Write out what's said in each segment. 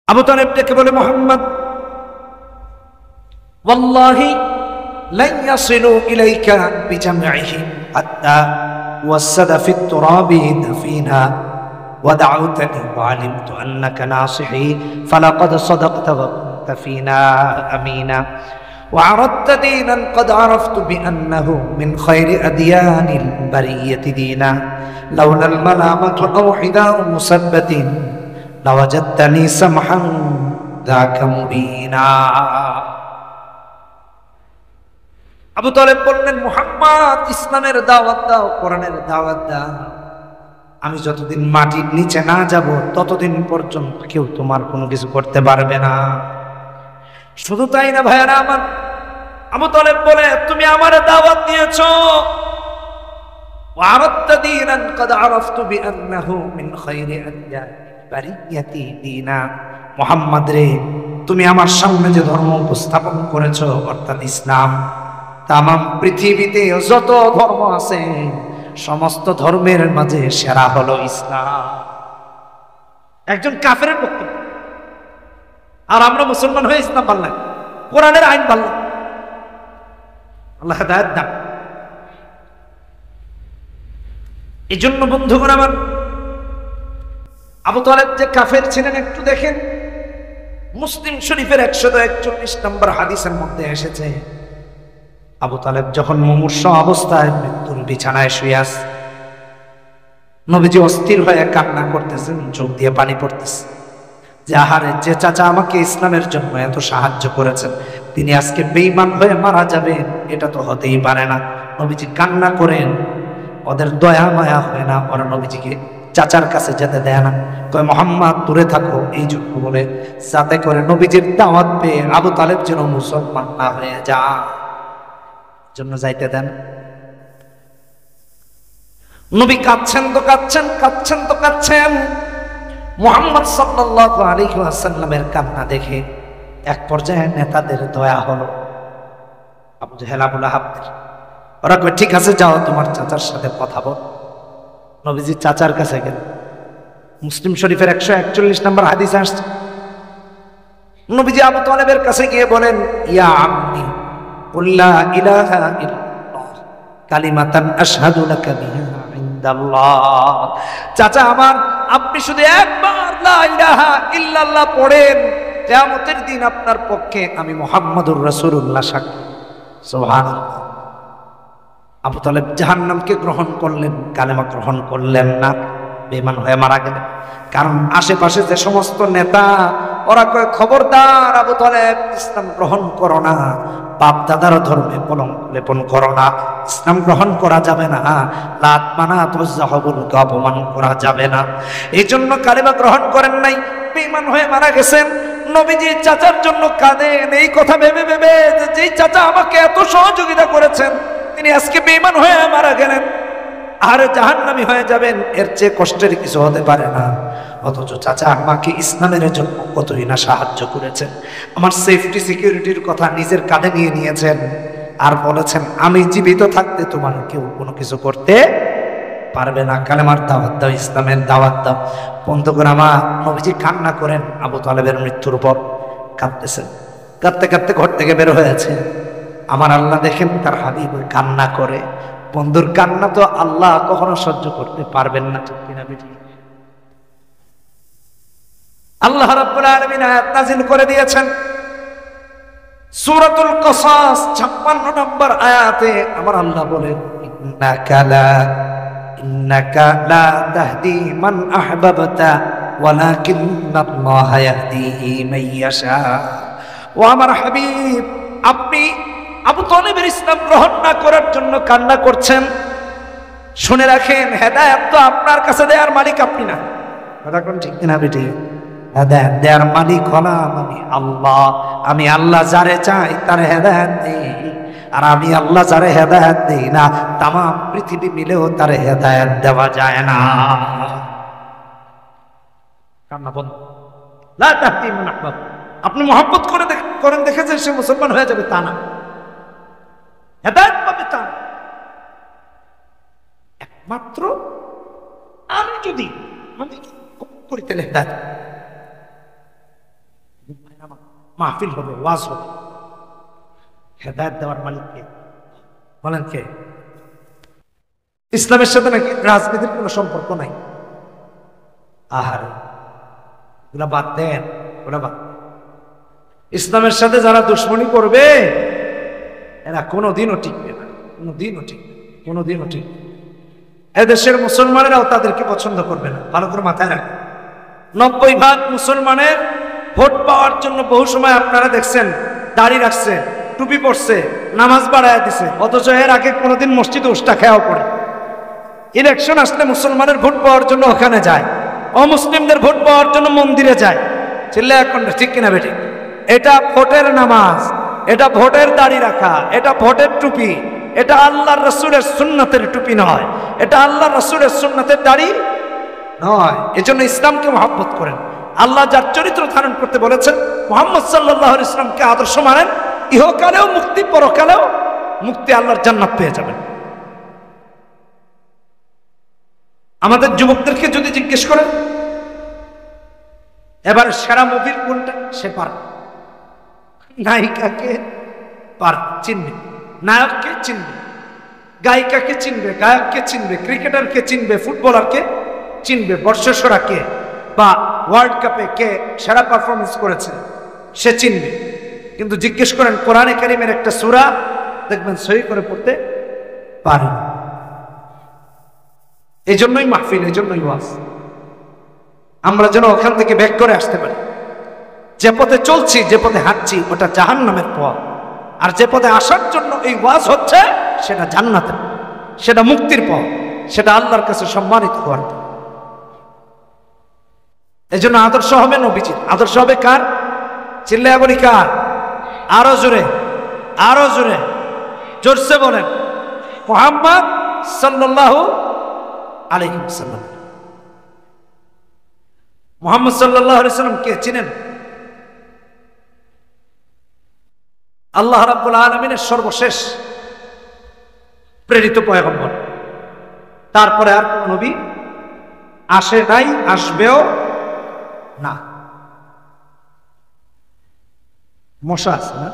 আবু তালেব ডেকে বলে, মুহাম্মদ, ওয়াল্লাহি লান ইয়াসিলু ইলাইকা বিজামইহিম হাত্তা ওয়াসাদা ফিত তুরাবি দাফিনা ودعوتني وعلمت أنك ناصحي فلقد صدقت وكنت فينا أمينا وعرضت دينا قد عرفت بأنه من خير أديان البرية دينا لولا الملامة أو حذاء مثبت لوجدتني سمحا ذاك مبينا. আবু তালেব বললেন, মুহাম্মদ, ইসলামের দাওয়াত দাও, কোরআনের দাওয়াত দাও। আমি যতদিন মাটির নিচে না যাব ততদিন পর্যন্ত কেউ তোমার কোনো কিছু করতে পারবে না। শুধু তাই না ভাইয়ারা আমার, আবু তালেব বলে, তুমি আমার দাওয়াত দিয়েছো, ওয়ারাদতা দীনান قد عرفت بأنه من خير أديان البرية دينا। মুহাম্মদ রে, তুমি আমার সামনে যে ধর্ম উপস্থাপন করেছো অর্থাৎ ইসলাম, তাম পৃথিবীতে যত ধর্ম আছে সমস্ত ধর্মের মাঝে সেরা হলো ইসলাম। একজন কাফেরের পক্ষে, আর আমরা মুসলমান হয়ে ইসলাম পারলাম, কোরআনের আইন পারলাম। আল্লাহ হেদায়েত দান। এই জন্য বন্ধুগণ আমার, আবু তালেব যে কাফের ছিলেন একটু দেখেন, মুসলিম শরীফের 141 নম্বর হাদিসের মধ্যে এসেছে, আবু তালেব যখন মুমূর্ষ অবস্থায় মৃত্যুর বিছানায় শুয়ে আছে, নবীজি অস্থির হয়ে কান্না করতেছেন, চোখ দিয়ে পানি পড়তেছে, যে আহারে, যে চাচা আমাকে ইসলামের জন্য এত সাহায্য করেছেন তিনি আজকে বেঈমান হয়ে মারা যাবেন, এটা তো হতেই পারে না। নবীজি কান্না করেন, ওদের দয়া মায়া হয় না, ওরা নবীজিকে চাচার কাছে যেতে দেয় না, কয় মুহাম্মদ দূরে থাকো, এই জন্য বলে, যাতে করে নবীজির দাওয়াত পেয়ে আবু তালেব যেন মুসলমান না হয়ে যায়, জন্য যাইতে দেন। নবী কাঁদছেন তো কাঁদছেন, কাঁদছেন তো কাঁদছেন। মুহাম্মদ সাল্লাল্লাহু আলাইহি ওয়াসাল্লামের কান্না দেখে এক পর্যায়ে নেতাদের দয়া হলো, আবু জাহেল, আবু লাহাবদের। ওরা কয়, ঠিক আছে, যাও তোমার চাচার সাথে কথা বল। নবীজি চাচার কাছে গেল। মুসলিম শরীফের 141 নম্বর হাদিস আসছে, নবীজি আবু তালেবের কাছে গিয়ে বলেন, ইয়া আম্মি কুল লা ইলাহা ইল্লাল্লাহ কালিমাতান আশহাদু লাকা বিহা ইনদাল্লাহ। চাচা আমার, আপনি শুধু একবার লা ইলাহা ইল্লাল্লাহ পড়েন, কিয়ামতের দিন আপনার পক্ষে আমি মুহাম্মাদুর রাসূলুল্লাহ সাক্ষী। সুবহানাল্লাহ। আবু তালেব জাহান্নামকে গ্রহণ করলেন, কালেমা গ্রহণ করলেন না, বেঈমান হয়ে মারা গেলেন। কারণ আশেপাশে যে সমস্ত নেতা, ওরা কয়, খবরদার আবু তালেব, ইসলাম গ্রহণ করো না, বাপ দাদার ধর্মে কলঙ্ক লেপন করো না, ইসলাম গ্রহণ করা যাবে না, লাত মানাত উজ্জা হুবলকে অপমান করা যাবে না। এই জন্য কালেমা গ্রহণ করেন নাই, বেঈমান হয়ে মারা গেছেন। নবীজি চাচার জন্য কাঁদেন, এই কথা ভেবে ভেবে যে চাচা আমাকে এত সহযোগিতা করেছেন তিনি আজকে বেঈমান হয়ে মারা গেলেন, আর জাহান্নামী হয়ে যাবেন, এর চেয়ে কষ্টের কিছু হতে পারে না। অথচ চাচা আমাকে ইসলামের জন্য কতই না সাহায্য করেছেন, আমার সেফটি সিকিউরিটির কথা নিজের কাঁধে নিয়ে নিয়েছেন, আর বলেছেন আমি জীবিত থাকতে তোমার কেউ কোনো কিছু করতে পারবে না, কালেমার দাওয়াত দাও, ইসলামের দাওয়াত দাও। বন্ধুগণ আমার, নবীজি কান্না করেন আবু তালেবের মৃত্যুর পর, কাঁদতেছেন, কাঁদতে কাঁদতে ঘর থেকে বের হয়েছে। আমার আল্লাহ দেখেন তার হাবিব কান্না করে। বন্ধুর কান্না তো আল্লাহ কখনো সহ্য করতে পারবেন না, ঠিক কিনা বেটি? আল্লাহ রাব্বুল আলামিন আয়াত নাযিল করে দিয়েছেন সূরাতুল কসাস 56 নম্বর আয়াতে। আমার আল্লাহ বলেন, ইন্নাকা লা তাহদি মান আহবাবতা ওয়ালাকিন্নাল্লাহা ইয়াহদি মান ইয়াশা। ও আমার হাবিব, আপনি আবু তালেবের ইসলাম গ্রহণ না করার জন্য কান্না করছেন, শুনে রাখেন, হেদায়েত তো আপনার কাছে দেওয়ার মালিক আপনি না। কথা কোন ঠিক কিনা বেটি? হেদায়েত দেওয়ার মালিক হলাম আমি আল্লাহ। আমি আল্লাহ যারে চাই তার হেদায়েত দেই, আর আমি আল্লাহ যারে হেদায়েত দেই না, তাম পৃথিবী মিলেও তার হেদায়েত দেওয়া যায় না। কান্না বন্ধ। লা তাহদি মান আহবাব। আপনি মহব্বত করেন দেখেছেন সে মুসলমান হয়ে যাবে তা না, হেদায়েত পাবে তা না। একমাত্র আমি যদি করিতে হেদায়েত মাহফিল হবে, ওয়াজ হবে। হেদায়েত দেওয়ার মালিক কে? বলেন কে? ইসলামের সাথে নাকি রাজনীতির কোনো সম্পর্ক নাই? আহারে, ওগুলা বাদ দেন, ওগুলা বাদ। ইসলামের সাথে যারা দুশ্মনী করবে এরা কোনোদিনও টিকবে না, কোনোদিনও টিকবে, কোনোদিনও টিকবে। এদেশের মুসলমানেরাও তাদেরকে পছন্দ করবে না। ভালো করে মাথায় রাখবেন, 90% মুসলমানের ভোট পাওয়ার জন্য বহু সময় আপনারা দেখছেন দাড়ি রাখছে, টুপি পরছে, নামাজ বাড়ায় দিছে, অথচ এর আগে কোনোদিন মসজিদে উষ্টা খেয়াও পড়ে। ইলেকশন আসলে মুসলমানের ভোট পাওয়ার জন্য ওখানে যায়, অমুসলিমদের ভোট পাওয়ার জন্য মন্দিরে যায়। চিল্লা এখন ঠিক কিনা বেটি? এটা ভোটের নামাজ, এটা ভোটের দাড়ি রাখা, এটা ভোটের টুপি, এটা আল্লাহর রাসূলের সুন্নাতের টুপি নয়, এটা আল্লাহর রাসূলের সুন্নাতের দাড়ি নয়। এজন্য ইসলামকে মহব্বত করেন। আল্লাহ যার চরিত্র ধারণ করতে বলেছেন, মুহাম্মদ সাল্লাল্লাহু আলাইহি ওয়াসাল্লামকে আদর্শ মানেন, ইহকালেও মুক্তি, পরকালেও মুক্তি, আল্লাহর জান্নাত পেয়ে যাবেন। আমাদের যুবকদেরকে যদি জিজ্ঞেস করেন এবার সেরা মুভির কোনটা, সে পারবে। নায়িকাকে চিনবে, নায়ককে চিনবে, গায়িকাকে চিনবে, গায়ককে চিনবে, ক্রিকেটারকে চিনবে, ফুটবলারকে চিনবে, বর্ষসেরা কে বা ওয়ার্ল্ড কাপে কে সেরা পারফরমেন্স করেছে সে চিনবে। কিন্তু জিজ্ঞেস করেন কোরআনে কারীমের একটা সূরা, দেখবেন সহি করে পড়তে পারে না। এই জন্যই মাহফিল, এই জন্যই ওয়াজ, আমরা যেন ওখান থেকে ব্যাক করে আসতে পারি। যে পথে চলছি, যে পথে হাঁটছি, ওটা জাহান্নামের পথ, আর যে পথে আসার জন্য এই ওয়াজ হচ্ছে সেটা জান্নাতের, সেটা মুক্তির পথ, সেটা আল্লাহর কাছে সম্মানিত হওয়ার পথ। এই জন্য আদর্শ হবে নবীজির। আদর্শ হবে কার? চিল্লায়া বলি কার? আরো জোরে, আরো জোরে, জোরসে বলেন, মুহাম্মদ সাল্লাল্লাহু আলাইহি ওয়াসাল্লাম। মুহাম্মদ সাল্লাল্লাহু আলাইহি ওয়াসাল্লাম কে চিনেন? আল্লাহ রাব্বুল আলামিনের সর্বশেষ প্রেরিত পয়গম্বর। তারপরে আর কোন নবী আসে নাই, আসবেও না। মশা আছে না?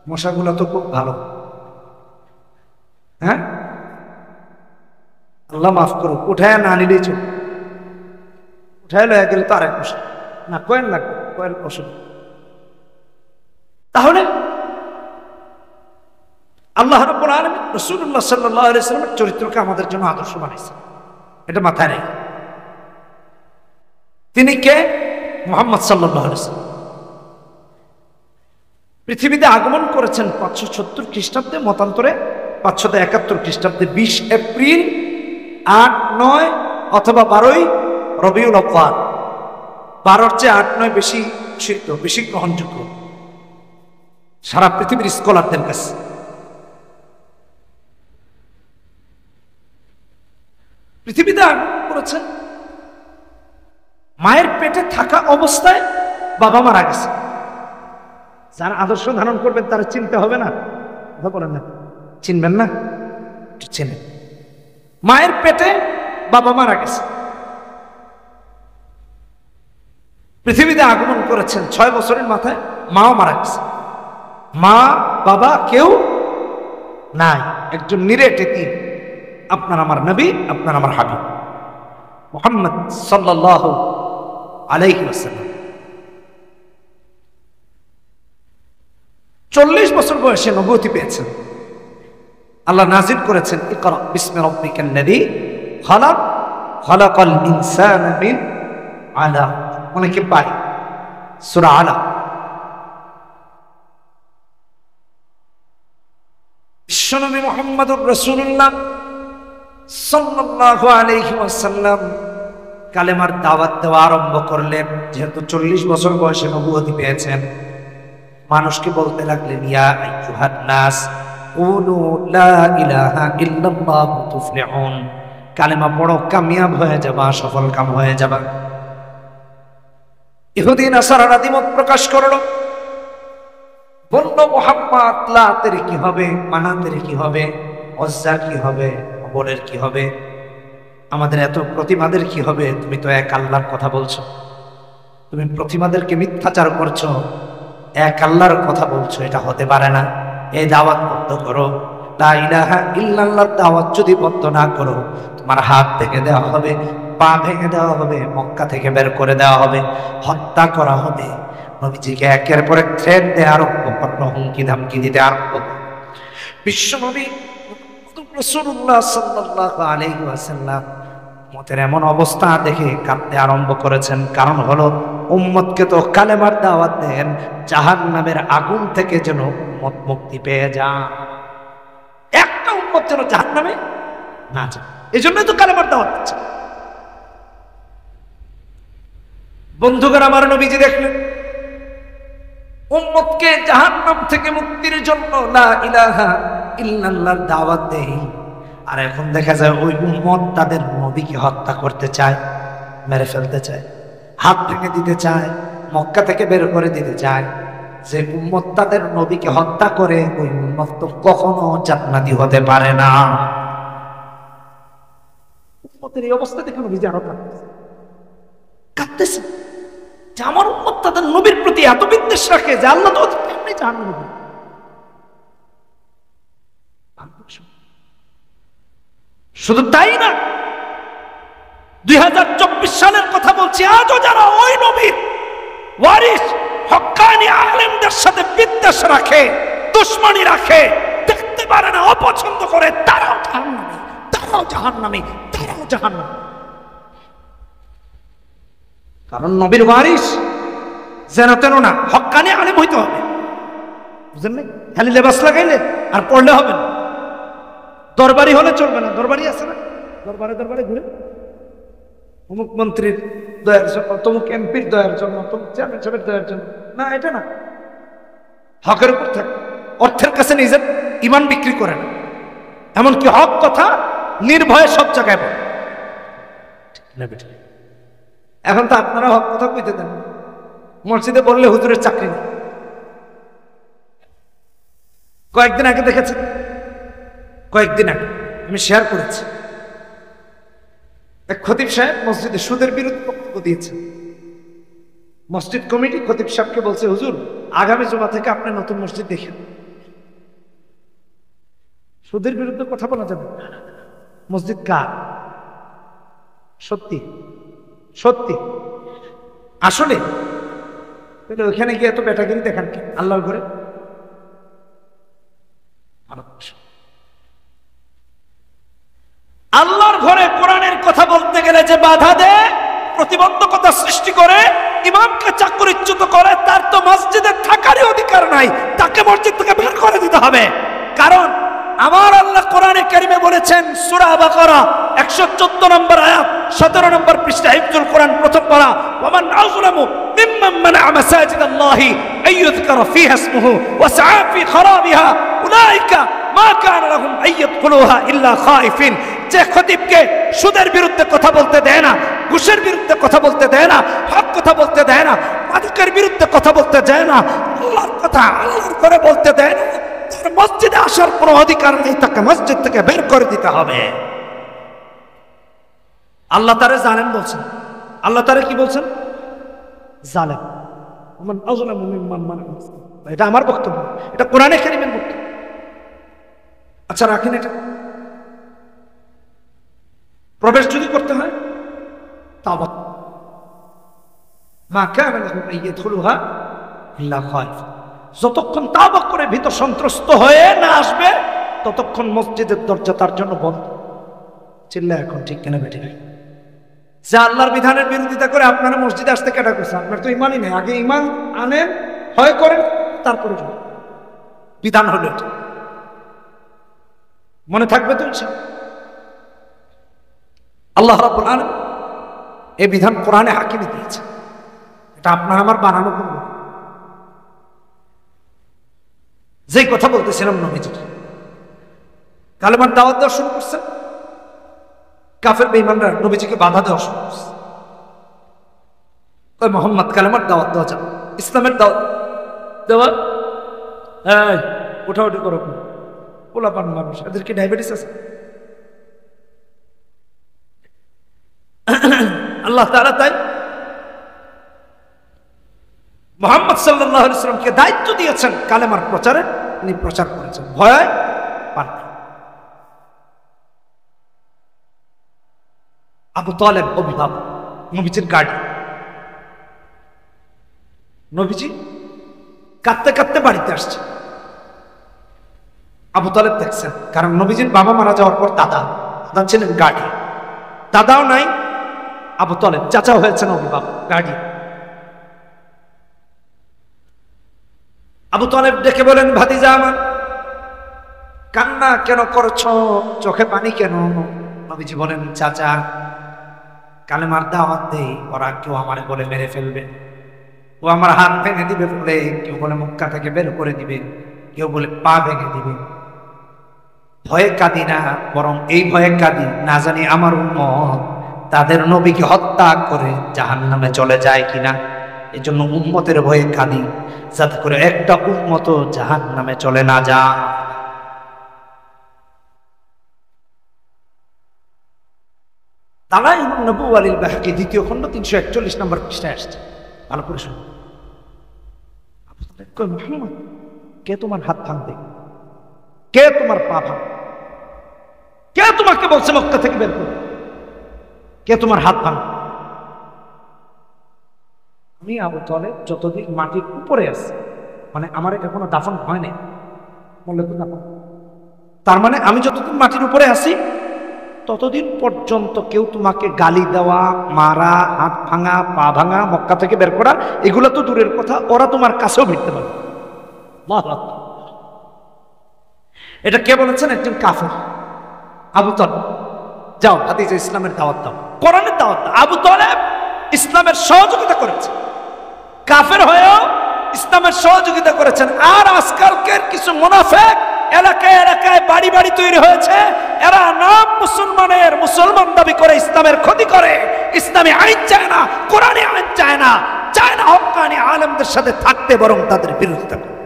মশাগুলো তো খুব ভালো, হ্যাঁ? আল্লাহ মাফ করো, উঠায় না নিলেই চল, উঠায় লয়ে গেলে তো আরেক মশা না, কয়েন লাগবে, কয়েন ওষুধ। তাহলে আল্লাহ রাব্বুল আলামিন রাসূলুল্লাহ সাল্লাল্লাহু আলাইহি ওয়াসাল্লামের চরিত্রকে আমাদের জন্য আদর্শ বানাইছেন, এটা মাথায় রাখবেন। তিনি কে? মুহাম্মদ সাল্লাল্লাহু আলাইহি ওয়াসাল্লাম। পৃথিবীতে আগমন করেছেন 570 খ্রিস্টাব্দে, মতান্তরে 571 খ্রিস্টাব্দে 20 এপ্রিল, 8, 9 অথবা 12ই রবিউল আউয়াল। 12-র চেয়ে 8, 9 বেশি গ্রহণযোগ্য সারা পৃথিবীর স্কলারদের কাছে। পৃথিবীতে আগমন করেছেন, মায়ের পেটে থাকা অবস্থায় বাবা মারা গেছে। যারা আদর্শ ধারণ করবেন তারা চিনতে হবে না, কথা বলেন না, চিনবেন না? চেনেন, মায়ের পেটে বাবা মারা গেছে। পৃথিবীতে আগমন করেছেন 6 বছরের মাথায় মাও মারা গেছে। মা বাবা কেউ নাই, একজন নিরেট এতিম, আপনার আমার নবী, আপনার আমার হাবিব মুহাম্মদ সাল্লাল্লাহু আলাইহি ওয়াসাল্লাম। 40 বছর বয়সে নবুয়তি পেয়েছেন। আল্লাহ নাজিল করেছেন, ইকরা বিসমি রাব্বিকাল্লাযী খালাক, খালাকাল ইনসানা মিন আলাক। অনেকে পায় সূরা আলাক। বিশ্বনবী মুহাম্মদুর রাসূলুল্লাহ সাল্লাল্লাহু আলাইহি ওয়াসাল্লাম কালেমার দাওয়াত দেওয়া আরম্ভ করলেন। যেহেতু 40 বছর বয়সে নবুয়তি পেয়েছেন, মানুষকে বলতে লাগলেন, ইয়া আইয়ুহান নাস কুলু লা ইলাহা ইল্লাল্লাহু তুফলিহুন। কালেমা পড়ো, কামিয়াব হয়ে যাবা, সফল কাম হয়ে যাবা। ইহুদি নাসারারা দ্বিমত প্রকাশ করলো, বলল, মুহাম্মদ লাতের কি হবে, মানাতের কি হবে, উজ্জা কি হবে, হবলের কি হবে, আমাদের এত প্রতিমাদের কি হবে? তুমি তো এক আল্লাহর কথা বলছো। তুমি প্রতিমাদেরকে মিথ্যাচার করছো, এক আল্লাহর কথা বলছো, এটা হতে পারে না। এই দাওয়াত বন্ধ করো। লা ইলাহা ইল্লাল্লাহর দাওয়াত যদি বন্ধ না করো, তোমার হাত ভেঙে দেওয়া হবে, পা ভেঙে দেওয়া হবে, মক্কা থেকে বের করে দেওয়া হবে, হত্যা করা হবে। নবীজিকে একের পর এক থ্রেট দেওয়া আরম্ভ করলো, হুমকি ধামকি দিতে আরম্ভ করলো। বিশ্বনবী রাসূলুল্লাহ সাল্লাল্লাহু আলাইহি ওয়াসাল্লাম উম্মতের এমন অবস্থা দেখে কাঁদতে আরম্ভ করেছেন। কারণ হলো, উম্মতকে তো কালেমার দাওয়াত দেন, জাহান্নামের আগুন থেকে যেন উম্মত মুক্তি পেয়ে যায়, একটা উম্মত যেন জাহান্নামে না যায়। এই জন্যই তো কালেমার দাওয়াত দিচ্ছে। বন্ধুগণ, আমার নবীজি দেখলেন উম্মতকে জাহান্নাম থেকে মুক্তির জন্য লা ইলাহা ইল্লাল্লাহর দাওয়াত দেই, আর এখন দেখা যায় ওই উম্মত তাদের নবীকে হত্যা করতে চায়, মেরে ফেলতে চায়, হাত ভেঙে দিতে চায়, মক্কা থেকে বের করে দিতে চায়। যে উম্মত তাদের নবীকে হত্যা করে, ওই উম্মত তো কখনো জান্নাতি হতে পারে না। উম্মতের এই অবস্থা দেখে নবীজি আরো কাঁদতেছে যে আমার উম্মত তাদের নবীর প্রতি এত বিদ্বেষ রাখে যে আল্লাহ তো এমনি জাহান্নামে দিবে। শুধু তাই না, 2024 সালের কথা বলছি, আজও যারা ওই নবীর ওয়ারিস হক্কানি আলেমদের সাথে বিদ্বেষ রাখে, দুশমনি রাখে, দেখতে পারে না, অপছন্দ করে, তারাও জাহান্নামী, তারাও জাহান্নামী, তারাও জাহান্নামী। কারণ নবীর ওয়ারিস যেন তেন না, হক্কানি আলেম হইতে হবে। বুঝলেন না? খালি লেবাস লাগাইলে আর পড়লে হবে না, দরবারি হলে চলবে না। দরবারি আছে না, দরবারে দরবারে ঘুরে অমুক মন্ত্রীর দয়ার জন্য, তমুক এমপির দয়ার জন্য, তমুক চেয়ারম্যান সাহেবের দয়ার জন্য না, এটা না। হকের উপর থাকে, অর্থের কাছে নিজের ইমান বিক্রি করে না, এমনকি হক কথা নির্ভয়ে সব জায়গায় বলে। এখন তো আপনারা হক কথা কইতে দেন, মসজিদে বললে হুজুরের চাকরি নেই। কয়েকদিন আগে দেখেছেন, কয়েকদিন আগে আমি শেয়ার করেছি, এক খতিব সাহেব মসজিদে সুদের বিরুদ্ধে বক্তব্য দিয়েছেন। মসজিদ কমিটি খতিব সাহেবকে বলছে, হুজুর আগামী জুমা থেকে আপনি নতুন মসজিদ দেখেন, সুদের বিরুদ্ধে কথা বলা যাবে। মসজিদ কার? সত্যি সত্যি আসলে ওখানে গিয়ে এত বেটাগিরি দেখান কি আল্লাহর ঘরে? আল্লাহর ঘরে কোরআনের কথা বলতে গেলে যে বাধা দেয়, প্রতিবন্ধকতা সৃষ্টি করে, ইমামকে চাকরিচ্যুত করে, তার তো মসজিদে থাকারই অধিকার নাই, তাকে মসজিদ থেকে বের করে দিতে হবে। কারণ আমার আল্লাহ কোরআনে কারিমে বলেছেন, সূরা বাকারা 114 নম্বর আয়াত, 17 নম্বর পৃষ্ঠা, হিফজুল কোরআন প্রথম পারা, ওয়ামান আযলামু মিম্মান মানা'a মাসাজিদাল্লাহি আইয়ুযকারা ফীহা ইসমুহু ওয়া সা'a ফী খারাবিহা উলাইকা মা কানা লাহুম আইয়াদখুলুহা ইল্লা খাইফিন। যে খতিবকে সুদের বিরুদ্ধে কথা বলতে দেয় না, ঘুষের বিরুদ্ধে কথা বলতে দেয় না, হক কথা বলতে দেয় না, মাদকের বিরুদ্ধে কথা বলতে দেয় না, আল্লাহর কথা আল্লাহর করে বলতে দেয় না, তার মসজিদে আসার কোনো অধিকার নেই, তাকে মসজিদ থেকে বের করে দিতে হবে। আল্লাহ তারে জালেম বলছেন। আল্লাহ তারে কি বলছেন? জালেম। এটা আমার বক্তব্য, এটা কোরআনে কারিমের বক্তব্য। আচ্ছা রাখেন, এটা প্রবেশ যদি করতে হয় তাওবা, মা কানা লাহুম আইয়াদখুলুহা ইল্লা খাইফ। যতক্ষণ তাওবা করে ভীত সন্ত্রস্ত হয়ে না আসবে, ততক্ষণ মসজিদের দরজা তার জন্য বন্ধ। চিল্লা এখন ঠিক কেনা বেঠে নাই? যে আল্লাহর বিধানের বিরোধিতা করে আপনারা মসজিদে আসতে কেটা করছে? আপনার তো ইমানই নেই। আগে ইমান আনেন, হয় করেন, তারপরে বিধান হলো এটা। মনে থাকবে তো ইনশাআল্লাহ? আল্লাহ রাব্বুল আলামিন এই বিধান কোরআনে হাকিমে দিয়েছে, এটা আপনার আমার বানানো কোনো। যেই কথা বলতেছিলাম, নবীজি কালেমার দাওয়াত দেওয়া শুরু করছেন, কাফের বেঈমানরা নবীজিকে বাধা দেওয়া শুরু করছে। ওই মোহাম্মদ কালেমার দাওয়াত দেওয়া যাবে, ইসলামের দাওয়াত দেওয়া, এই উঠাউঠি করো, পোলাপান মানুষ, এদের কি ডায়াবেটিস আছে? আল্লাহ তাআলা তাই মুহাম্মদ সাল্লাল্লাহু আলাইহি ওয়াসাল্লামকে দায়িত্ব দিয়েছেন কালেমার প্রচারে, তিনি প্রচার করেছেন, ভয় পান না। আবু তালেব অভিভাবক, নবীজির গার্ড। নবীজি কাঁদতে কাঁদতে বাড়িতে আসছে, আবু তালেব দেখছেন, কারণ নবীজির বাবা মারা যাওয়ার পর দাদা ছিলেন গার্ডি, দাদাও নাই, আবু তালেব চাচাও হয়েছেন অভিভাবক, গার্ডি। আবু তালেব ডেকে বলেন, ভাতিজা আমার, কান্না কেন করছো, চোখে পানি কেন? নবীজি বলেন, চাচা কালেমার দাওয়াত দেই, ওরা কেউ আমারে বলে মেরে ফেলবে, ও আমার হাত ভেঙে দিবে বলে, কেউ বলে মক্কা থেকে বের করে দিবে, কেউ বলে পা ভেঙে দিবে। ভয়ে কাঁদি না, বরং এই ভয়ে কাঁদি, না জানি আমার উম্মত তাদের নবীকে হত্যা করে জাহান্নামে চলে যায় কিনা। এই জন্য উম্মতের ভয়ে কাঁদি, যাতে করে একটা উম্মত জাহান্নামে চলে না যায়। দালাইলুন নবুওয়া লিল বাহকি, দ্বিতীয় খণ্ড 341 নম্বর পৃষ্ঠায় আসছে, ভালো করে শুনুন। মুহাম্মদ, কে তোমার হাত ভাঙবে, কে তোমার পা ভাঙবে, কে তোমাকে বলছে মক্কা থেকে বের করে, কে তোমার হাত ভাঙবে? আমি আবু তালেব যতদিন মাটির উপরে আছে, মানে আমার এখনো দাফন হয় নাই, বললে তো দাফন, তার মানে আমি যতদিন মাটির উপরে আছি ততদিন পর্যন্ত কেউ তোমাকে গালি দেওয়া, মারা, হাত ভাঙা, পা ভাঙা, মক্কা থেকে বের করা, এগুলো তো দূরের কথা, ওরা তোমার কাছেও ভিড়তে পারবে। এটা কে বলেছেন? একজন কাফের, আবু তালেব। যাও ভাতিজা ইসলামের দাওয়াত দাও, কোরআনের দাওয়াত দাও। আবু তালেব ইসলামের সহযোগিতা করেছে, কাফের হয়েও ইসলামের সহযোগিতা করেছেন। আর আজকালকের কিছু মুনাফিক এলাকায় এলাকায় বাড়ি বাড়ি তৈরি হয়েছে, এরা নাম মুসলমানের, মুসলমান দাবি করে ইসলামের ক্ষতি করে, ইসলামী আইন চায় না, কোরআনী আইন চায় না, চায় না হক্কানি আলেমদের সাথে থাকতে, বরং তাদের বিরোধিতা করে।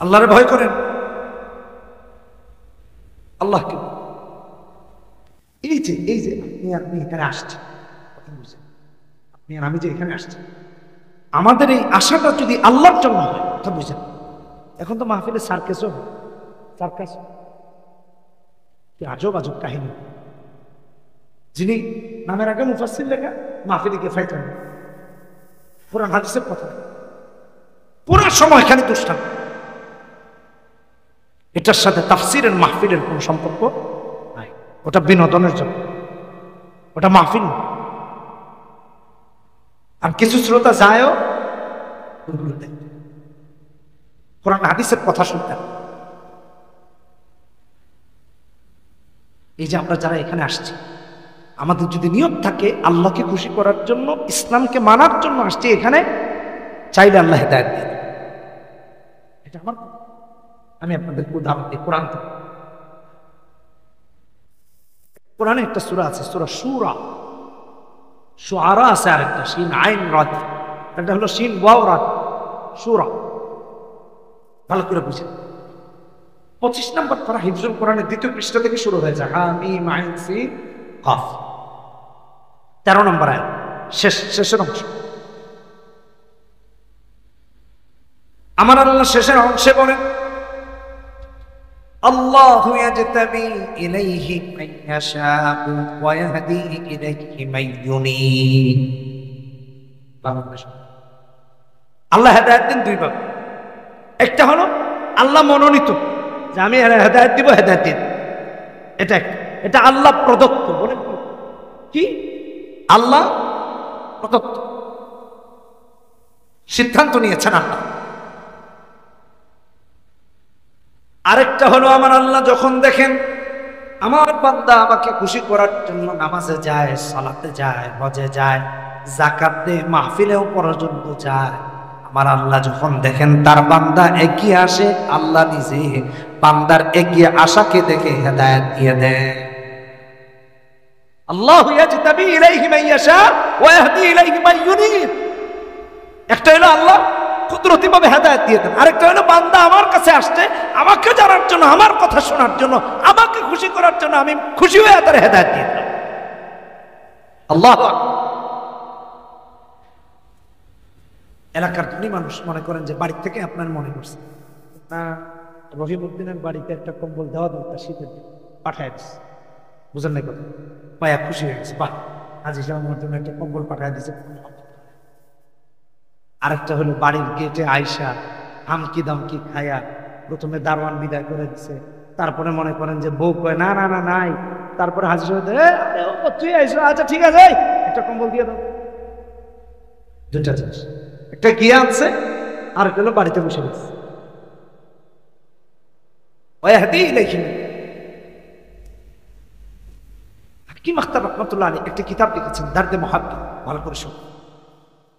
আল্লাহরে ভয় করেন, আল্লাহকে। এই যে আপনি এখানে আসছেন, আপনি আর আমি যে এখানে আসছি, আমাদের এই আশাটা যদি আল্লাহর জন্য হয়, কথা বুঝেন। এখন তো মাহফিলে সার্কাসও, সার্কাস কি আজব আজব কাহিনী। যিনি নামের আগে মুফাসসির লেখা, মাহফিলে গিয়ে ফাইটার, পুরান হাদিসের কথা, পুরো সময় খালি দুষ্টান। এটার সাথে তাফসিরের মাহফিলের কোন সম্পর্ক নাই, ওটা বিনোদনের জন্য, ওটা মাহফিল। আর কিছু শ্রোতা যায়ও কোরআন হাদিসের কথা শুনতেন। এই যে আমরা যারা এখানে আসছি, আমাদের যদি নিয়ত থাকে আল্লাহকে খুশি করার জন্য, ইসলামকে মানার জন্য আসছি এখানে, চাইলে আল্লাহ হেদায়েত দিয়ে দেন। এটা আমার, আমি আপনাদেরকে উদাহরণ দিই কোরআন থেকে। কোরআনে একটা সূরা আছে, সূরা শুরা, শুআরা আছে আরেকটা, শিন আইন রাদ, এটা হলো শিন ওয়াও রাদ, শুরা। ভালো করে বুঝেন। 25 নম্বর পারা হিফজুল কোরআনের 2য় পৃষ্ঠা থেকে শুরু হয়ে যায়, হামিম আইন সিন কাফ। 13 নম্বর আয়াত, শেষের অংশ। আমার আল্লাহ শেষের অংশে বলেন, আল্লাহু ইয়াজতাবি ইলাইহি মান ইয়াশাউ ওয়া ইয়াহদি ইলাইহি মান ইউনিব। আল্লাহ হেদায়েত দেন দুই ভাবে। একটা হলো আল্লাহ মনোনীত, যে আমি হেদায়েত দিব, হেদায়েত দিন, এটা একটা, এটা আল্লাহ প্রদত্ত। বলেন কি? আল্লাহ প্রদত্ত, সিদ্ধান্ত নিয়েছেন আল্লাহ। আরেকটা হলো আমার আল্লাহ যখন দেখেন আমার বান্দা আমাকে খুশি করার জন্য নামাজে যায়, সালাতে যায়, হজে যায়, যাকাত দেয়, মাহফিলেও পর্যন্ত যায়, আমার আল্লাহ যখন দেখেন তার বান্দা এগিয়ে আসে, আল্লাহ নিজে বান্দার এগিয়ে আসাকে দেখে হেদায়েত দিয়ে দেয়। আল্লাহু ইয়াজতাবি ইলাইহি মান ইয়াশা ওয়া ইয়াহদি ইলাইহি মান ইউনিব। একটা হলো আল্লাহ কুদরতিভাবে হেদায়েত দিয়ে দেন, আরেকটা হলো বান্দা আমার কাছে আসছে আমাকে জানার জন্য, আমার কথা শোনার জন্য, আমাকে খুশি করার জন্য, আমি খুশি হয়ে তার হেদায়েত দিয়ে দিলাম। আল্লাহু আকবার। এলাকার ধনী মানুষ মনে করেন যে বাড়ি থেকে আপনার মনে করছে না, রহিমউদ্দিনের বাড়িতে একটা কম্বল দেওয়া দরকার, শীতের পাঠায় দিচ্ছে, বুঝলেন না কথা, পায়া খুশি হয়ে গেছে, বাহ আজ হিসাব আমার জন্য একটা কম্বল পাঠায় দিচ্ছে। আরেকটা হলো বাড়ির গেটে আয়সা হামকি দামকি খায়া প্রথমে দারোয়ান বিদায় করে দিছে, তারপরে মনে করেন যে বউ কয় না না না নাই, তারপরে হাজির হয়ে তুই আইসো, আচ্ছা ঠিক আছে একটা কম্বল দিয়ে দাও। দুটা জিনিস, একটা গিয়ে আনছে আর একটা হলো বাড়িতে বসে গেছে। ওই হাতেই লেখিনি হাকিম আখতার রহমতুল্লাহ আলী একটা কিতাব লিখেছেন দার্দে মুহাব্বত, ভালো করে শুনুন।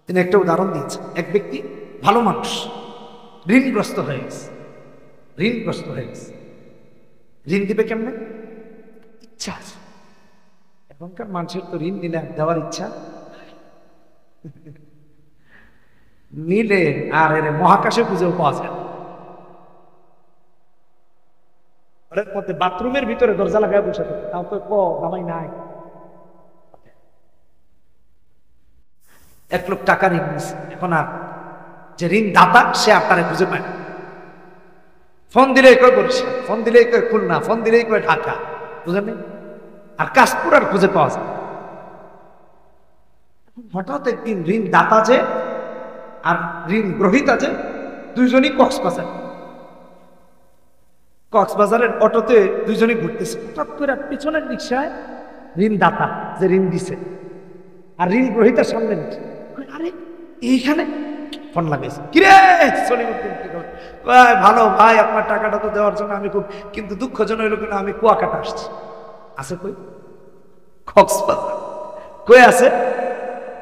তিনি একটা উদাহরণ দিয়েছেন, এক ব্যক্তি ভালো মানুষ ঋণগ্রস্ত হয়ে গেছে, ঋণগ্রস্ত হয়ে গেছে, ঋণ দিবে কেমনে? ইচ্ছা আছে। এখনকার মানুষের তো ঋণ দিলে দেওয়ার ইচ্ছা নিলে আর এর মহাকাশে খুঁজেও পাওয়া যায়। ঘরের মধ্যে বাথরুমের ভিতরে দরজা লাগায় বসে থাকে, তাও তো কামাই নাই। এক লোক টাকা ঋণ নিচ্ছে, এখন আর যে ঋণ দাতা সে আপনারে খুঁজে পায়, ফোন দিলেই কয় বরিশাল, ফোন দিলেই কয় খুলনা, ফোন দিলেই কয় ঢাকা, বুঝলেন? আর কাশপুর আর খুঁজে পাওয়া যায়। হঠাৎ একদিন ঋণ দাতা যে আর ঋণ গ্রহীতা যে দুইজনই কক্সবাজারের অটোতে দুইজনই ঘুরতেছে, হঠাৎ করে পিছনের রিক্সায় ঋণ দাতা যে ঋণ দিছে আর ঋণ গ্রহীতার সামনে নিচ্ছে, আরে এইখানে ফোন লাগাইছে, কিরে সলিমউদ্দিন কি খবর? ভালো ভাই, আপনার টাকাটা তো দেওয়ার জন্য আমি খুব, কিন্তু দুঃখজনক হলো কিনা আমি কুয়াকাটা আসছি। আছে কই? কক্সবাজার। কই আছে?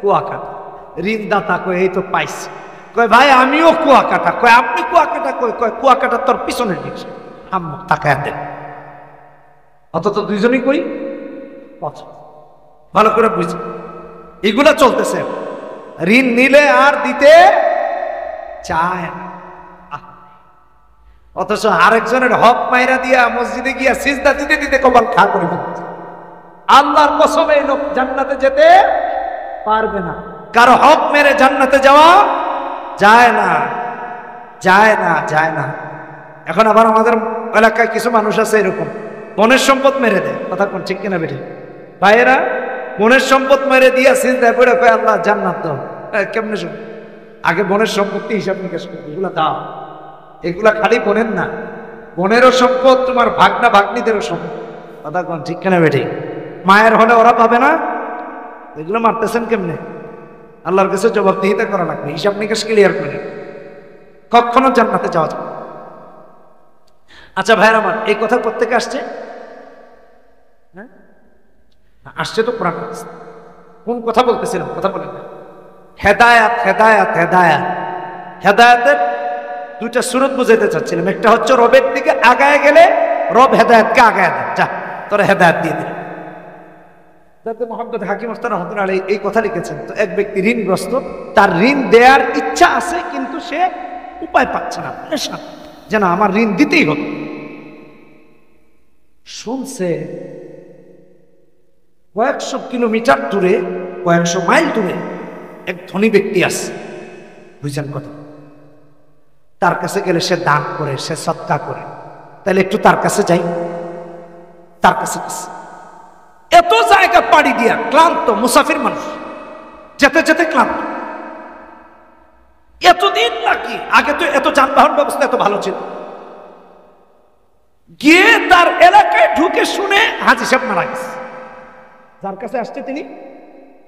কুয়াকাটা। ঋণদাতা কই এই তো পাইছি। কয় ভাই আমিও কুয়াকাটা। কয় আপনি কুয়াকাটা কই? কয় কুয়াকাটা তোর পিছনের দিকে, আম্মু টাকা দেন। অথচ দুইজনই কই পছন্দ। ভালো করে বুঝি, এগুলা চলতেছে। ঋণ নিলে আর দিতে চায় না, অথচ আরেকজনের হক মাইরা দিয়া মসজিদে গিয়া সিজদা দিতে দিতে কপাল খা করে ফেলছে। আল্লাহর কসমে এই লোক জান্নাতে যেতে পারবে না। কারো হক মেরে জান্নাতে যাওয়া যায় না, যায় না, যায় না। এখন আবার আমাদের এলাকায় কিছু মানুষ আছে এরকম, বনের সম্পদ মেরে দেয়, কথা কোন ঠিক কিনা বেঠে ভাইয়েরা? বনের সম্পদ মেরে দিয়া সিজদায় পড়ে কয় আল্লাহ জান্নাত দাও। কেমনে শুন? আগে বনের সম্পত্তি হিসাব নিকাশ করবে, এগুলা দাও। এগুলা খালি বনের না, বনেরও সম্পদ, তোমার ভাগনা ভাগ্নিদেরও সম্পদ, কথা কোন ঠিক কিনা বেঠে? মায়ের হলে ওরা পাবে না? এগুলো মারতেছেন কেমনে? আল্লাহর কাছে জবাবদিহিতা করা লাগবে, হিসাব নিকাশ ক্লিয়ার করে, কখনো জান্নাতে যাওয়া যাবে। আচ্ছা ভাইয়ের আমার, এই কথা প্রত্যেকে আসছে? হ্যাঁ আসছে তো কোরআন। কোন কথা বলতেছিলাম? কথা বলেন না। হেদায়াত, হেদায়াত, হেদায়াত। হেদায়াতের দুইটা সুরত বুঝাইতে চাচ্ছিলাম। একটা হচ্ছে রবের দিকে আগায় গেলে রব হেদায়াতকে আগায় দেন, যা তোরা হেদায়াত দিয়ে দিল। মোহাম্মদ হাকিম আখতার রহমতুল্লাহ আলাইহি এই কথা লিখেছেন। তো এক ব্যক্তি ঋণগ্রস্ত, তার ঋণ দেওয়ার ইচ্ছা আছে কিন্তু সে উপায় পাচ্ছে না, যেন আমার ঋণ দিতেই হবে। শুনছে কয়েকশো কিলোমিটার দূরে, কয়েকশো মাইল দূরে এক ধনী ব্যক্তি আছে, বুঝছেন কথা? তার কাছে গেলে সে দান করে, সে সৎকা করে, তাহলে একটু তার কাছে যাই। তার কাছে এত জায়গা পাড়ি দিয়া ক্লান্ত মুসাফির মানুষ, যেতে যেতে ক্লান্ত। এতদিন নাকি আগে তো এত যানবাহন ব্যবস্থা এত ভালো ছিল। গিয়ে তার এলাকায় ঢুকে শুনে হাজী সাহেব মারা গেছে, যার কাছে আসছে তিনি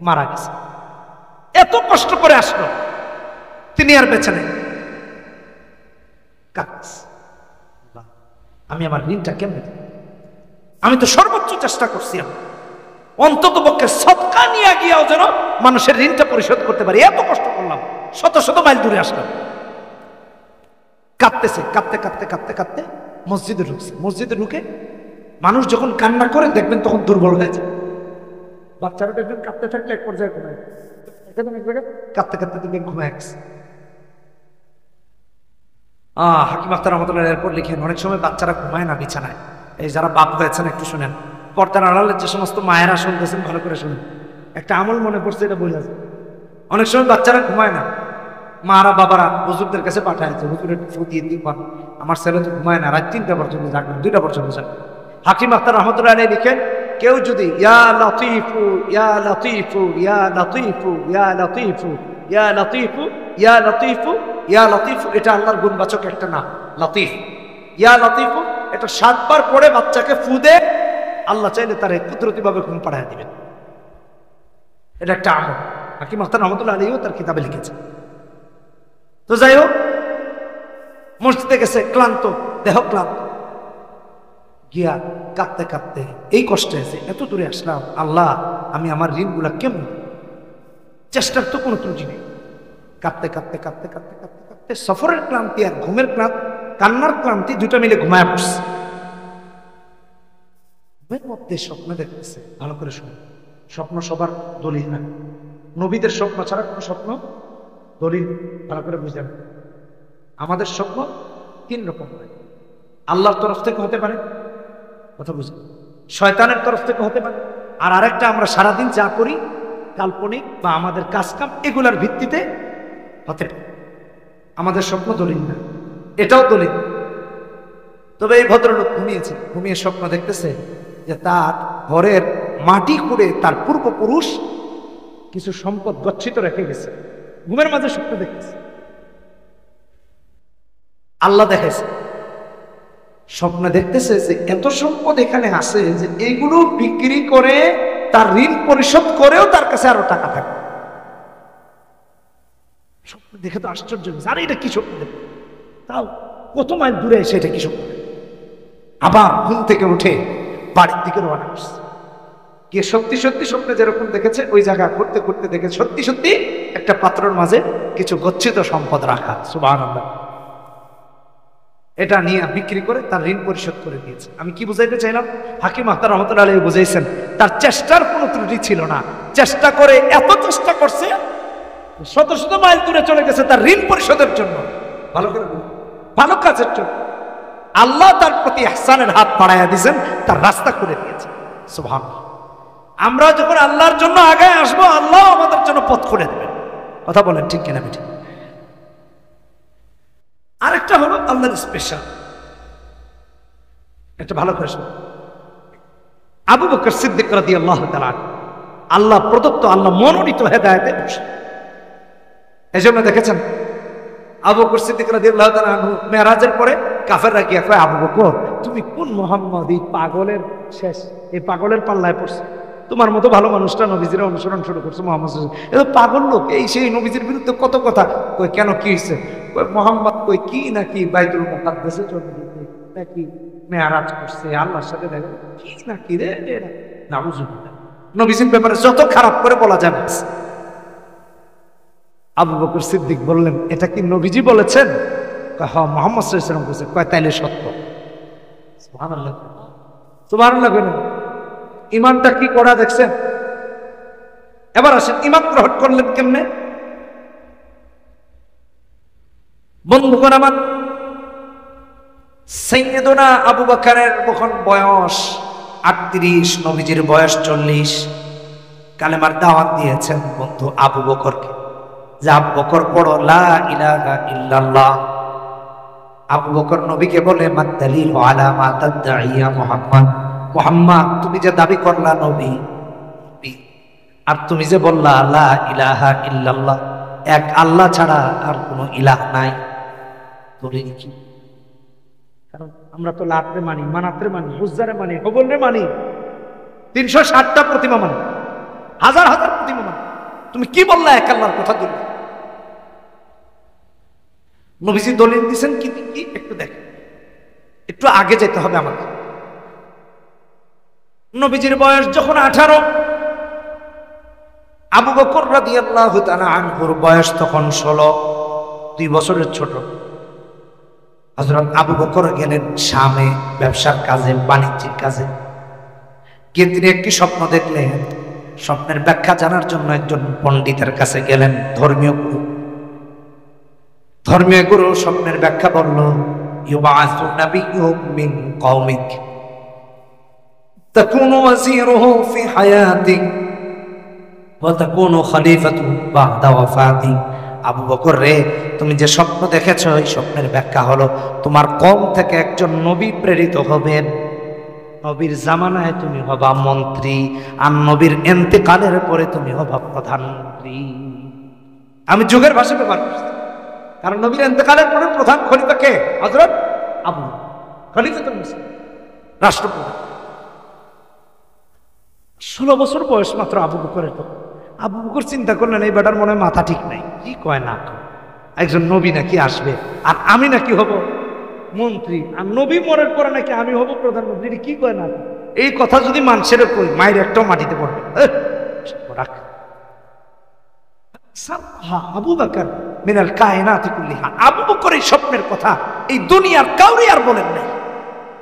মারা গেছে। এত কষ্ট করে আসলো, তিনি আর বেঁচে নেই। আমি আমার ঋণটা কেমনে দেব? আমি তো সর্বোচ্চ চেষ্টা করছি, অন্তত পক্ষে সদকা নিয়ে গিয়াও যেন মানুষের ঋণটা পরিশোধ করতে পারি। এত কষ্ট করলাম, শত শত মাইল দূরে আসলাম। কাঁদতেছে, কাঁদতে কাঁদতে কাঁদতে কাঁদতে মসজিদে ঢুকছে। মসজিদে ঢুকে মানুষ যখন কান্না করে দেখবেন তখন দুর্বল হয়ে যায়। বাচ্চারা দেখবেন কাঁদতে থাকলে এক পর্যায়ে ঘুমায়, কাঁদতে কাঁদতে দেখবেন ঘুমায় গেছে। হাকিম আখতার রহমতুল্লাহ এরপর লিখেন, অনেক সময় বাচ্চারা ঘুমায় না বিছানায়। এই যারা বাপ হয়েছেন একটু শুনেন, পর্দার আড়ালে যে সমস্ত মায়েরা শুনতেছেন ভালো করে শুনেন। একটা আমল মনে পড়ছে, এটা বলে আছে। অনেক সময় বাচ্চারা ঘুমায় না, মারা বাবারা হুজুরদের কাছে পাঠাইছে, হুজুর একটু ফু দিয়ে দিবেন, আমার ছেলে তো ঘুমায় না, রাত 3টা পর্যন্ত জাগবেন, 2টা পর্যন্ত জাগবেন। হাকিম আখতার রহমতুল্লাহ আলাইহি লিখেন, কেউ যদি ইয়া লতীফু ইয়া লতীফু ইয়া লতীফু ইয়া লতীফু ইয়া লতীফু ইয়া লতীফু ইয়া লতীফু, এটা আল্লাহর গুণবাচক একটা নাম লতীফ, ইয়া লতীফু, এটা 7 বার পড়ে বাচ্চাকে ফু দে, আল্লাহ চাইলে তার কুদরতিভাবে ঘুম পাড়ায় দিবেন। এটা একটা আমল, হাকিম আখতার রহমতুল্লাহ আলাইহিও তার কিতাবে লিখেছে। তো যাই হোক, মসজিদে গেছে ক্লান্ত, দেহ ক্লান্ত, গিয়া কাঁদতে কাঁদতে এই কষ্টে আছে, এত দূরে আসলাম, আল্লাহ আমি আমার ঋণগুলা কেমন, চেষ্টার তো কোনো ত্রুটি নেই। কাঁদতে কাঁদতে কাঁদতে কাঁদতে কাঁদতে কাঁদতে সফরের ক্লান্তি আর ঘুমের ক্লান্তি, কান্নার ক্লান্তি দুটা মিলে ঘুমায় পড়ছে। ঘুমের মধ্যে স্বপ্ন দেখতেছে, ভালো করে শুনে, স্বপ্ন সবার দলিল না, নবীদের স্বপ্ন ছাড়া কোনো স্বপ্ন দলিল, ভালো করে বুঝলেন। আমাদের স্বপ্ন 3 রকম হয়, আল্লাহর তরফ থেকে হতে পারে, কথা বুঝলেন, শয়তানের তরফ থেকে হতে পারে, আর আরেকটা আমরা সারাদিন যা করি কাল্পনিক বা আমাদের কাজকাম এগুলার ভিত্তিতে হতে পারে। আমাদের স্বপ্ন দলিল না, এটাও দলিল। তবে এই ভদ্রলোক ঘুমিয়েছে, ঘুমিয়ে স্বপ্ন দেখতেছে যে তার ঘরের মাটি খুঁড়ে তার পূর্বপুরুষ কিছু সম্পদ গচ্ছিত রেখে গেছে, ঘুমের মাঝে স্বপ্ন দেখতেছে। আল্লাহ দেখাইছে, স্বপ্নে দেখতেছে যে এত সম্পদ এখানে আছে যে এইগুলো বিক্রি করে তার ঋণ পরিশোধ করেও তার কাছে আরো টাকা থাকে। স্বপ্ন দেখে তো আশ্চর্য, আরে এটা কি স্বপ্ন দেখে, তাও কত মাইল দূরে এসে এটা কি স্বপ্ন দেখে। আবার ঘুম থেকে উঠে বাড়ির দিকে রওনা করছে, গিয়ে সত্যি সত্যি স্বপ্নে যেরকম দেখেছে ওই জায়গা করতে করতে দেখে সত্যি সত্যি একটা পাত্রের মাঝে কিছু গচ্ছিত সম্পদ রাখা, সুবহানাল্লাহ। এটা নিয়ে বিক্রি করে তার ঋণ পরিশোধ করে দিয়েছে। আমি কি বুঝাইতে চাইলাম, হাকিম আখতার রহমতুল্লাহ আলাইহি বুঝাইছেন তার চেষ্টার কোনো ত্রুটি ছিল না, চেষ্টা করে এত চেষ্টা করছে শত শত মাইল দূরে চলে গেছে তার ঋণ পরিশোধের জন্য, ভালো করে ভালো কাজের জন্য। আল্লাহ তার প্রতি ইহসানের হাত বাড়াইয়া দিয়েছেন, তার রাস্তা করে দিয়েছে, সুবহানাল্লাহ। আমরা যখন আল্লাহর জন্য আগায় আসবো, আল্লাহ আমাদের জন্য পথ করে দেবেন, কথা বলেন ঠিক কিনা বেঠিক। আরেকটা হলো আল্লাহর স্পেশাল, একটা ভালো করে শুনুন। আবু বকর সিদ্দিক রাদিয়াল্লাহু তাআলা আল্লাহ প্রদত্ত, আল্লাহ মনোনীত হেদায়েতে বসে। এজন্য দেখেছেন আবু বকর সিদ্দিক রাদিয়াল্লাহু তাআলা মেরাজের পরে কাফেররা গিয়ে কয়, আবু বকর তুমি কোন মুহাম্মদ, এই পাগলের শেষ, এই পাগলের পাল্লায় পড়ছে, তোমার মতো ভালো মানুষটা নবীজির অনুসরণ শুরু করছে, মোহাম্মদ এ তো পাগল লোক, এই সেই নবীজির বিরুদ্ধে কত কথা কই, কেন কি হয়েছে, মোহাম্মদ কই কি নাকি বাইতুল মুকাদ্দাসে চলে যেতে নাকি মেরাজ করছে, আল্লাহর সাথে দেখা কি নাকি রে, নাউজুবিল্লাহ। নবীজির ব্যাপারে যত খারাপ করে বলা যাবে। আবু বকর সিদ্দিক বললেন, এটা কি নবীজি বলেছেন? হ্যাঁ, মুহাম্মদ সাল্লাল্লাহু আলাইহি ওয়াসাল্লাম বলেছে। কয় তাইলে সত্য। সুবহানাল্লাহ, সুবহানাল্লাহ। ইমানটা কি করা দেখছেন? এবার আসেন, ইমান গ্রহণ করলেন কেমনে? বন্ধুগণ আমার, সাইয়্যিদুনা আবু বকরের যখন বয়স 38, নবীজির বয়স 40, কালেমার দাওয়াত দিয়েছেন বন্ধু আবু বকরকে, যে আবু বকর পড়ো লা ইলাহা ইল্লাল্লাহ। আবু বকর নবীকে বলে, মা দালিলু আলা মা তাদঈয়া মুহাম্মদ, মুহাম্মদ তুমি যে দাবি করলা নবী, আর তুমি যে বললা লা ইলাহা ইল্লাল্লাহ, এক আল্লাহ ছাড়া আর কোনো ইলাহ নাই, দলিল কি? কারণ আমরা তো লাতরে মানি, মানাতরে মানি, উজ্জারে মানি, হবলরে মানি, 360টা প্রতিমা মানি, হাজার হাজার প্রতিমা মানি, তুমি কি বললা এক আল্লাহর কথা? দলিল নবীজি দলিল দিয়েছেন কি কি একটু দেখেন, একটু আগে যেতে হবে আমাকে। নবীজির বয়স যখন 18, আবু বকর রাদিয়াল্লাহু তাআলা আনহুর বয়স তখন 16, 2 বছরের ছোট। হযরত আবু বকর গেলেন শামে ব্যবসার কাজে, বাণিজ্যিক কাজে। গিয়ে তিনি একটি স্বপ্ন দেখলেন, স্বপ্নের ব্যাখ্যা জানার জন্য একজন পণ্ডিতের কাছে গেলেন, ধর্মীয় গুরু। ধর্মীয় গুরু স্বপ্নের ব্যাখ্যা বলল, ইউবাসু নাবিয়্যুম মিন কওমিক তাকুনু ওয়াজিরুহু ফি হায়াতিক ওয়া তাকুনু খলিফাতুহু বা'দা ওয়াফাতিক। আবু বকর রে, তুমি যে স্বপ্ন দেখেছো এই স্বপ্নের ব্যাখ্যা হলো তোমার কওম থেকে একজন নবী প্রেরিত হবেন, নবীর জামানায় তুমি হবা মন্ত্রী, আর নবীর ইন্তেকালের পরে তুমি হবা প্রধানমন্ত্রী। আমি যুগের ভাষা ব্যবহার করছি, কারণ নবীর ইন্তেকালের পরে প্রধান খলিফা কে? হযরত আবু খলিফাতুল মুসলিমিন, রাষ্ট্রপ্রধান। 16 বছর বয়স মাত্র আবু বকরের। তো আবু বকর চিন্তা করলেন এই বেটার মনে মাথা ঠিক নাই, কি কয় না কয়, একজন নবী নাকি আসবে আর আমি নাকি হব মন্ত্রী, আর নবী মরার পরে নাকি আমি হব প্রধানমন্ত্রী, কি কয় না। এই কথা যদি মানুষের কই, মায়ের একটাও মাটিতে পড়বে। আবু বকর মিনাল কায়নাতি কুল্লিহা, আবু বকর এই স্বপ্নের কথা এই দুনিয়ার কাউরে আর বলেন নাই,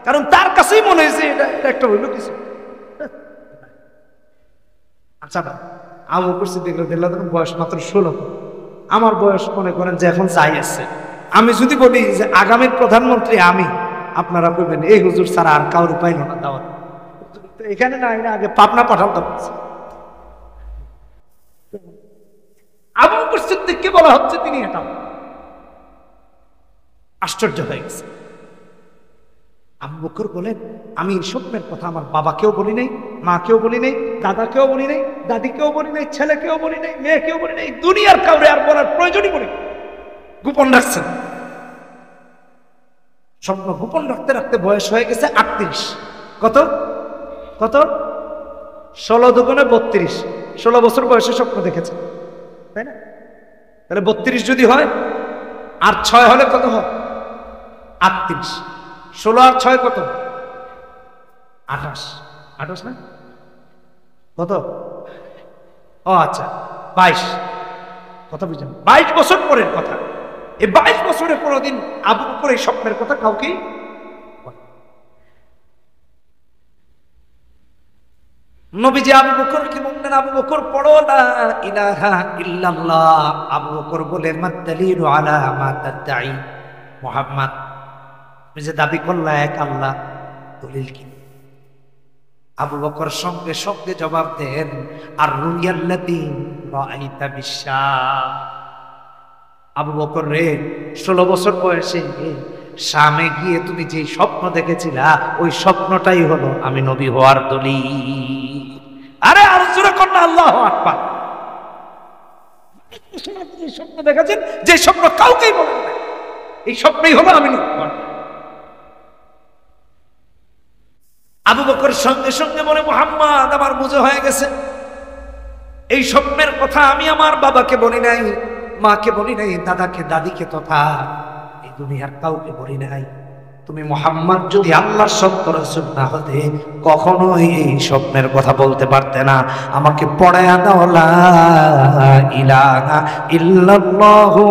কারণ তার কাছেই মনে হয়েছে এটা একটা হইল কিছু। আচ্ছা আবু বকর সিদ্দিক রাদিয়াল্লাহু আনহু বয়স মাত্র 16, আমার বয়স মনে করেন যে এখন যাই আছে। আমি যদি বলি যে আগামীর প্রধানমন্ত্রী আমি, আপনারা বলবেন এই হুজুর ছাড়া আর কাউরে পাইল না দাওয়াত, এখানে না আগে পাবনা পাঠাতে পারছে। আবু বকর সিদ্দিককে বলা হচ্ছে তিনি এটা, আশ্চর্য হয়ে গেছে। আবু বকর বলেন আমি এই স্বপ্নের কথা আমার বাবাকেও বলি নাই, মাকেও বলি নাই, দাদাকেও বলি নাই, দাদিকেও বলি নাই, ছেলেকেও বলি নাই, মেয়েকেও বলি নাই, দুনিয়ার কাউরে আর বলার প্রয়োজনই বলি, গোপন রাখছেন। স্বপ্ন গোপন রাখতে রাখতে বয়স হয়ে গেছে 38। কত কত 16 দুগুণে 32, 16 বছর বয়সে স্বপ্ন দেখেছে, তাই না? তাহলে 32 যদি হয় আর 6 হলে কত হয়? 38। 16 আর 6 কত? 28। 28 না কত? ও আচ্ছা 22। কথা বুঝলেন? 22 বছর পরের কথা। এই 22 বছরে কোনোদিন আবু বকর এই স্বপ্নের কথা কাউকে, নবীজি আবু বকর কি বললেন? আবু বকর পড়ো লা ইলাহা ইল্লাল্লাহ। আবু বকর বলে মাদালিলু আলা মা তাদঈ মুহাম্মদ, তুমি যে দাবি করলা এক আল্লাহ, দলিল কি? আবু বকর সঙ্গে সঙ্গে জবাব দেন আর রুয়াল্লাতী রাআইতা বিশাম। আবু বকর রে, 16 বছর বয়সে শামে গিয়ে তুমি যে স্বপ্ন দেখেছিলা ওই স্বপ্নটাই হলো আমি নবী হওয়ার দলিল। আরে আর জোরে কর না আল্লাহু আকবার। স্বপ্ন দেখেছেন যে স্বপ্ন কাউকেই বলেন না, এই স্বপ্নই হলো আমি নবী। আবু বকর সঙ্গে সঙ্গে বলে মুহাম্মদ আমার বুঝে হয়ে গেছে, এই স্বপ্নের কথা আমি আমার বাবাকে বলি নাই, মাকে বলি নাই, দাদাকে দাদিকে তথা এই দুনিয়ার কাউকে বলি নাই। তুমি মুহাম্মদ যদি আল্লাহর সত্য রাসূল না হতে কখনোই এই স্বপ্নের কথা বলতে পারতে না। আমাকে পড়ায়া দাও লা ইলাহা ইল্লাল্লাহু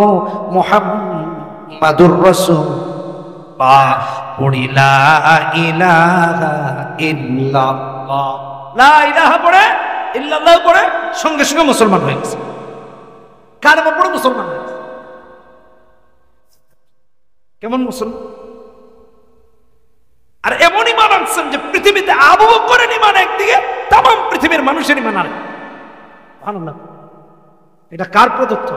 মুহাম্মাদুর রাসূলুল্লাহ। পড়ি লা ইলাহা ইল্লাল্লাহ, লা ইলাহা পড়ে ইল্লাল্লাহ পড়ে সঙ্গে সঙ্গে মুসলমান হয়ে গেছে। কালেমা পড়ে মুসলমান হয়ে গেছে। কেমন মুসলমান? আর এমন ঈমান আনছেন যে পৃথিবীতে আবু বকরের ঈমান একদিকে, তামাম পৃথিবীর মানুষের ঈমান আরেক। সুবহানাল্লাহ। এটা কার প্রদত্ত?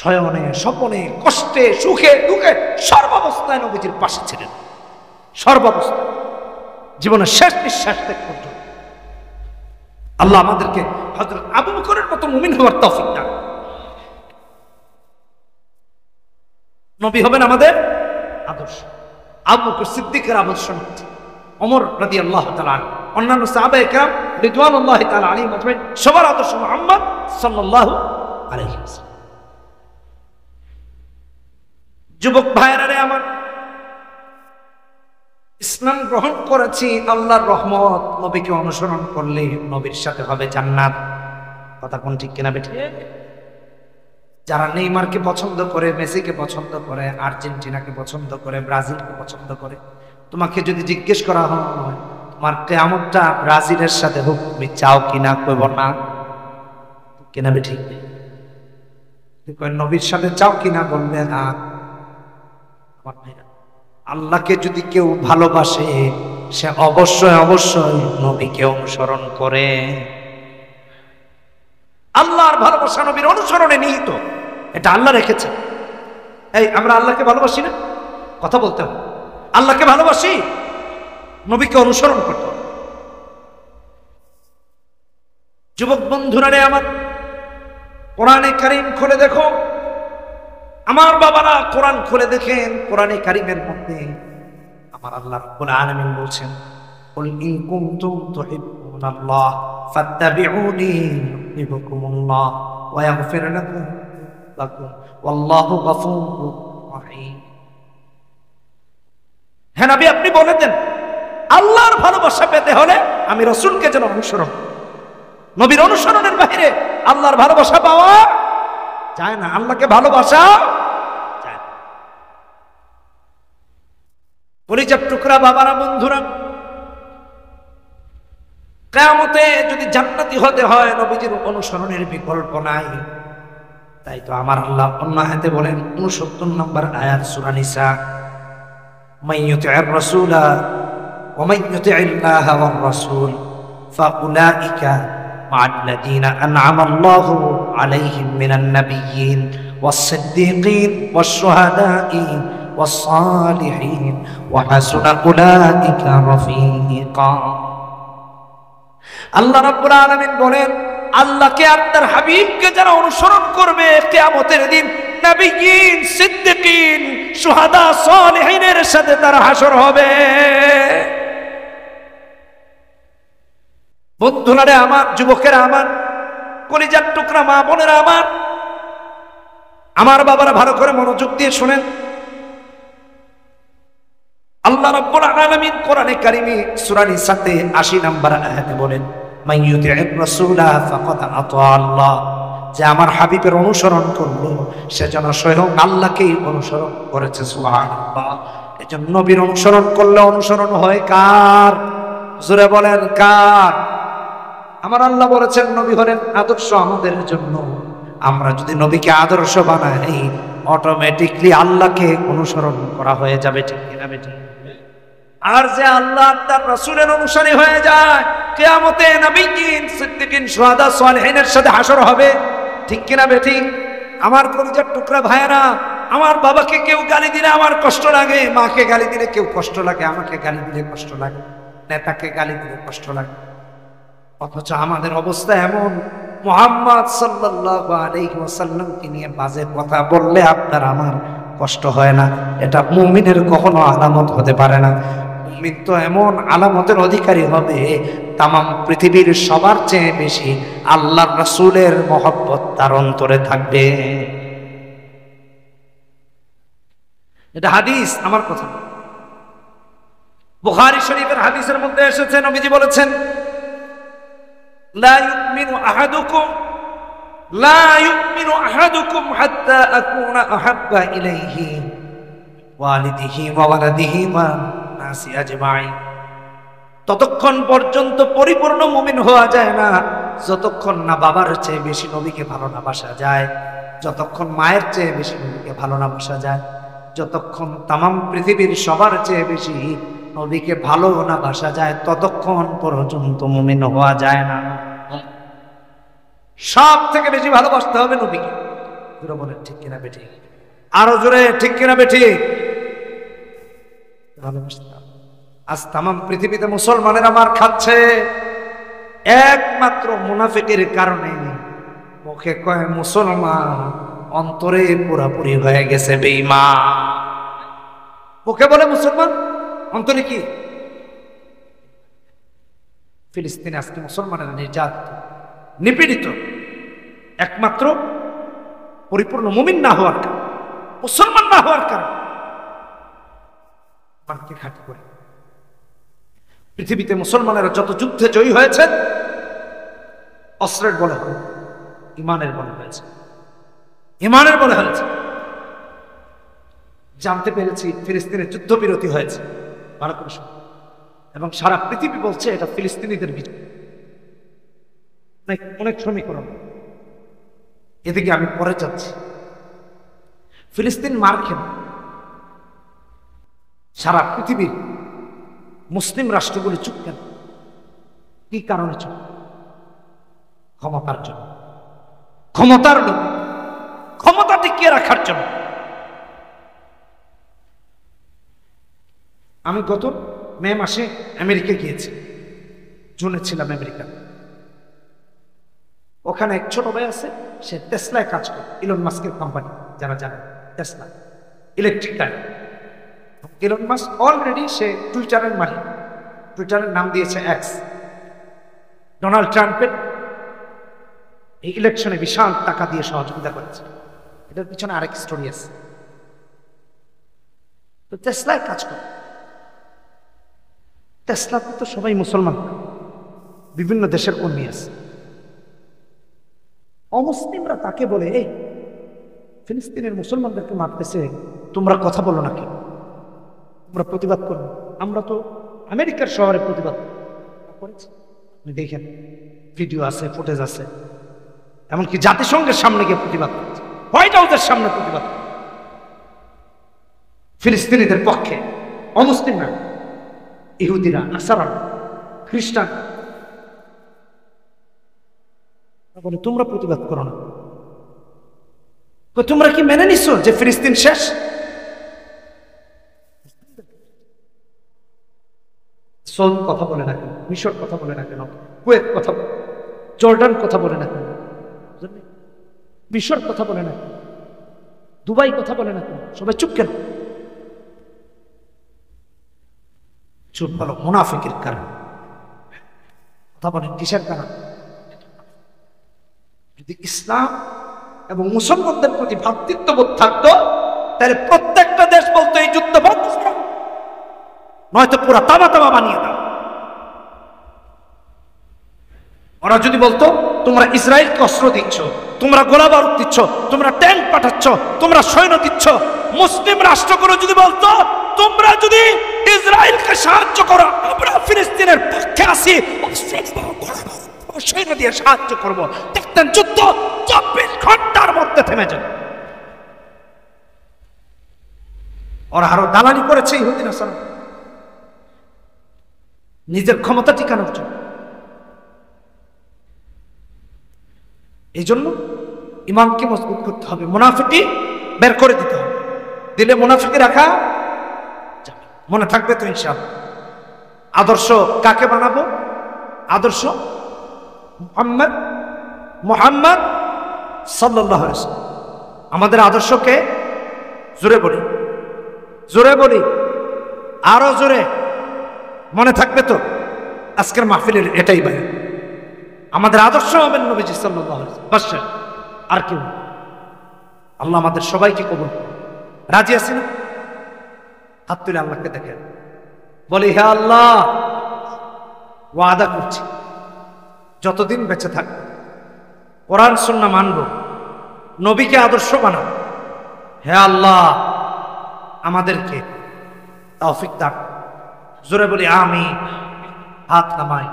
শয়নে স্বপনে কষ্টে সুখে দুঃখে সর্বাবস্থায় নবীজির পাশে ছিলেন, সর্বাবস্থায়, জীবনের শেষ নিঃশ্বাস ত্যাগ পর্যন্ত। আল্লাহ আমাদেরকে হযরত আবু বকরের মতো মুমিন হওয়ার তৌফিক দান। নবী হবেন আমাদের আদর্শ। আবু বকর সিদ্দিকের আদর্শ হচ্ছে ওমর রাদিয়াল্লাহু তাআলা, অন্যান্য সাহাবায়ে কেরাম রিদওয়ানুল্লাহি তাআলা আলাইহিম আজমাইন, সবার আদর্শ মুহাম্মদ সাল্লাল্লাহু আলাইহি ওয়াসাল্লাম। যুবক ভাইয়েরা রে আমার, ইসলাম গ্রহণ করেছি আল্লাহর রহমত, নবীকে অনুসরণ করলে নবীর সাথে হবে জান্নাত। কথা কোন ঠিক কিনা বেঠিক? যারা নেইমারকে পছন্দ করে, মেসিকে পছন্দ করে, আর্জেন্টিনাকে পছন্দ করে, ব্রাজিলকে পছন্দ করে, তোমাকে যদি জিজ্ঞেস করা হয় তোমার কিয়ামতটা ব্রাজিলের সাথে হোক, তুমি চাও কিনা? কইব না। কিনা বেঠিক? নবীর সাথে চাও কিনা? বলবে না। আমার ভাইরা, আল্লাহকে যদি কেউ ভালোবাসে সে অবশ্যই অবশ্যই নবীকে অনুসরণ করে। আল্লাহর ভালোবাসা নবীর অনুসরণে নিহিত, এটা আল্লাহ রেখেছে। এই আমরা আল্লাহকে ভালোবাসি না? কথা বলতে হবে। আল্লাহকে ভালোবাসি, নবীকে অনুসরণ করতে হবে। যুবক বন্ধুরা রে আমার, কোরআনে কারীম খুলে দেখো। আমার বাবারা কোরআন খুলে দেখেন, কোরআনে কারীমের মধ্যে আমার আল্লাহ রাব্বুল আলামিন বলছেন, কুল ইন কুনতুম তুহিব্বুনাল্লাহ ফাত্তাবিউনি ইউহিব্বুকুমুল্লাহ ওয়া ইয়াগফির লাকুম ওয়াল্লাহু গফুরুর রহিম। হ্যাঁ নবী, আপনি বলে দেন আল্লাহর ভালোবাসা পেতে হলে আমি রাসূলকে যেন অনুসরণ। নবীর অনুসরণের বাইরে আল্লাহর ভালোবাসা পাওয়া যায় না, আল্লাহকে ভালোবাসা যায় না। কলিজার টুকরা বাবারা, বন্ধুরা, কিয়ামতে যদি জান্নাতি হতে হয় নবীজির অনুসরণের বিকল্প নাই। তাই তো আমার আল্লাহ অন্য আয়াতে বলেন, 69 নম্বর আয়াত সূরা নিসা, মাইয়ুতি'আর রাসূলা ওয়া মাইয়ুতি'আল্লাহা ওয়ার রাসূল ফাউলাইকা মা'আল্লাযীনা আন'আমা আল্লাহু আলাইহিম মিনান নাবিয়্যিন ওয়াস-সিদ্দীকিন ওয়াশ-শুহাদা'i ওয়াস-সালিহিন ওয়া হাসুনা উলাইকা রাফীকা। আল্লাহ রাব্বুল আলামিন বলেন, আল্লাহকে আর তার হাবিবকে যারা অনুসরণ করবে কিয়ামতের দিন নবিয়্যিন, সিদ্দীকিন, শুহাদা, সালিহিনের সাথে তার হাসর হবে। বন্ধুরা রে আমার, যুবকেরা আমার, কলিজার টুকরা মা বোনেরা আমার বাবারা ভালো করে মনোযোগ দিয়ে শুনেন। আল্লাহ রাব্বুল আলামিন কোরআনে কারীমে সূরা নিসাতে 80 নম্বর আয়াতে বলেন, মাইয়ুতি'র রাসূলা ফাকাদ আতা আল্লাহ, যে আমার হাবিবের অনুসরণ করলো সে যেন স্বয়ং আল্লাহকেই অনুসরণ করেছে। সুবহানাল্লাহ। এজন্য নবীর অনুসরণ করলে অনুসরণ হয় কার? জোরে বলেন কার? আমার আল্লাহ বলেছেন নবী হলেন আদর্শ আমাদের জন্য। আমরা যদি নবীকে আদর্শ বানাই অটোমেটিকলি আল্লাহকে অনুসরণ করা হয়ে যাবে, ঠিক কিনা বেটি? আর যে আল্লাহ তার রাসূলের অনুসারী হয়ে যায় কিয়ামতে নবিয়্যিন, সিদ্দীকিন, শুহাদা, সালিহিনের সাথে হাসর হবে, ঠিক কিনা বেটি? আমার কলিজার টুকরা ভাইয়েরা, আমার বাবাকে কেউ গালি দিলে আমার কষ্ট লাগে, মাকে গালি দিলে কেউ কষ্ট লাগে, আমাকে গালি দিলে কষ্ট লাগে, নেতাকে গালি দিলে কষ্ট লাগে। অথচ আমাদের অবস্থা এমন, মুহাম্মদ সাল্লাল্লাহু আলাইহি ওয়াসাল্লামকে নিয়ে বাজে কথা বললে আপনার আমার কষ্ট হয় না। এটা মুমিনের কখনো আলামত হতে পারে না। মুমিন তো এমন আলামতের অধিকারী হবে, তামাম পৃথিবীর সবার চেয়ে বেশি আল্লাহর রাসূলের মহব্বত তার অন্তরে থাকবে। এটা হাদিস, আমার কথা। বুখারী শরীফের হাদিসের মধ্যে এসেছে, নবীজি বলেছেন, লা ইউমিনু আহাদুকুম হাত্তা আকুনা আহাব্বা ইলাইহি ওয়ালিদিহি ওয়া ওয়ালাদিহি ওয়া নাসি আজমাইন। ততক্ষণ পর্যন্ত পরিপূর্ণ মুমিন হওয়া যায় না যতক্ষণ না বাবার চেয়ে বেশি নবীকে ভালো না বাসা যায়, যতক্ষণ মায়ের চেয়ে বেশি নবীকে ভালো না বাসা যায়, যতক্ষণ তামাম পৃথিবীর সবার চেয়ে বেশি নবীকে ভালো না বাসা যায়, ততক্ষণ পর্যন্ত মুমিন হওয়া যায় না। সব থেকে বেশি ভালোবাসতে হবে নবীকে। জোরে বলেন ঠিক কিনা বেটি? আরো জোরে ঠিক কিনা বেটি? ভালোবাসতে হবে। আজ তামাম পৃথিবীতে মুসলমানেরা মার খাচ্ছে একমাত্র মুনাফিকের কারণে। মুখে কয় মুসলমান, অন্তরে পুরাপুরি হয়ে গেছে বেঈমান। মুখে বলে মুসলমান, অন্তরে কি? ফিলিস্তিনে আজকে মুসলমানেরা নির্যাতিত, নিপীড়িত, একমাত্র পরিপূর্ণ মুমিন না হওয়ার কারণে, মুসলমান না হওয়ার কারণে। মানকে ঘাটি করে পৃথিবীতে মুসলমানেরা যত যুদ্ধে জয়ী হয়েছে অস্ত্রের বলে হয়, ইমানের বলে হয়েছে, ইমানের বলে হয়েছে। জানতে পেরেছি ফিলিস্তিনের যুদ্ধবিরতি হয়েছে ভারত এবং সারা পৃথিবী বলছে এটা ফিলিস্তিনিদের বিজয়। অনেক সমীকরণ, এদিকে আমি পরে যাচ্ছি। ফিলিস্তিন মার খেল, সারা পৃথিবীর মুসলিম রাষ্ট্রগুলি চুপ কেন? কি কারণে চুপ? ক্ষমতার জন্য। ক্ষমতার লোভ, ক্ষমতা টিকিয়ে রাখার জন্য। আমি গত মে মাসে আমেরিকা গিয়েছি, জুনে ছিলাম আমেরিকা। ওখানে এক ছোট ভাই আছে, সে টেসলায় কাজ করে, ইলন মাস্কের কোম্পানি, যারা জানেন টেসলা ইলেকট্রিক গাড়ি। ইলন মাস্ক অলরেডি সে টুইটারের মালিক, টুইটারের নাম দিয়েছে এক্স। ডোনাল্ড ট্রাম্পের এই ইলেকশনে বিশাল টাকা দিয়ে সহযোগিতা করেছে, এটার পিছনে আরেক স্টোরি আছে। তো টেসলায় কাজ করে, টেসলাতে তো সবাই মুসলমান, বিভিন্ন দেশের কর্মী আছে। অমুসলিমরা তাকে বলে, এই ফিলিস্তিনের মুসলমানদেরকে মারতেছে, তোমরা কথা বলো না কেন, তোমরা প্রতিবাদ করো। আমরা তো আমেরিকার শহরে প্রতিবাদ করেছি, আপনি দেখেন ভিডিও আছে, ফুটেজ আছে। এমনকি জাতিসংঘের সামনে গিয়ে প্রতিবাদ করেছে, হোয়াইট হাউসের সামনে প্রতিবাদ ফিলিস্তিনিদের পক্ষে। অমুসলিমরা, ইহুদিরা, নাসারা, খ্রিস্টান বলে তোমরা প্রতিবাদ করো না। তোমরা কি মেনে নিছো যে ফিলিস্তিন শেষ? সৌদি কথা বলে না কেন, মিশর কথা বলে না কেন, কুয়েত কথা, জর্ডান কথা বলে না কেন, মিশর কথা বলে না কেন, দুবাই কথা বলে না কেন, সবাই চুপ কেন? চুপ বলো মুনাফিকের কারণ। কথা বলেন কিসের কারণ? যদি ইসলাম এবং মুসলমানদের প্রতি ভ্রাতৃত্ববোধ থাকতো, তাহলে প্রত্যেকটা দেশ বলতো এই যুদ্ধ বন্ধ, নয়তো পুরা তামা তামা বানিয়ে দাও। ওরা যদি বলতো তোমরা ইসরায়েলকে অস্ত্র দিচ্ছ, তোমরা গোলা বারুদ দিচ্ছ, তোমরা ট্যাঙ্ক পাঠাচ্ছ, তোমরা সৈন্য দিচ্ছ, মুসলিম রাষ্ট্রগুলো যদি বলতো তোমরা যদি ইসরায়েলকে সাহায্য করো, আমরা ফিলিস্তিনের পক্ষে আসি, সৈন্য দিয়ে সাহায্য করবো, দেখতেন যুদ্ধ 24 ঘন্টার মধ্যে থেমে যাবে। ওরা আরো দালালি করেছে ইহুদি নাসারা নিজের ক্ষমতা টিকানোর জন্য। এই জন্য ইমানকে মজবুত করতে হবে, মুনাফিকি বের করে দিতে হবে, দিলে মুনাফিকি রাখা যাবে। মনে থাকবে তো ইনশাআল্লাহ। আদর্শ কাকে বানাবো? আদর্শ মুহাম্মদ সাল্লাল্লাহু আলাইহি ওয়াসাল্লাম। আমাদের আদর্শকে জোরে বলি, জোরে বলি, আরো জোরে। মনে থাকবে তো আজকের মাহফিলের এটাই বায়ান। আমাদের আদর্শ হবেন নবীজি সাল্লাল্লাহু আলাইহি ওয়াসাল্লাম, বাস। আর কেউ? আল্লাহ আমাদের সবাইকে কবুল করুন। রাজি আছেন? হাত তুলে আল্লাহকে দেখেন, বলি হে আল্লাহ, ওয়াদা করছি যতদিন বেঁচে থাকবো কোরআন সুন্নাহ মানব, নবীকে আদর্শ বানাব। হে আল্লাহ আমাদেরকে তৌফিক দান। জোরে বলি আমিন। হাত নামাই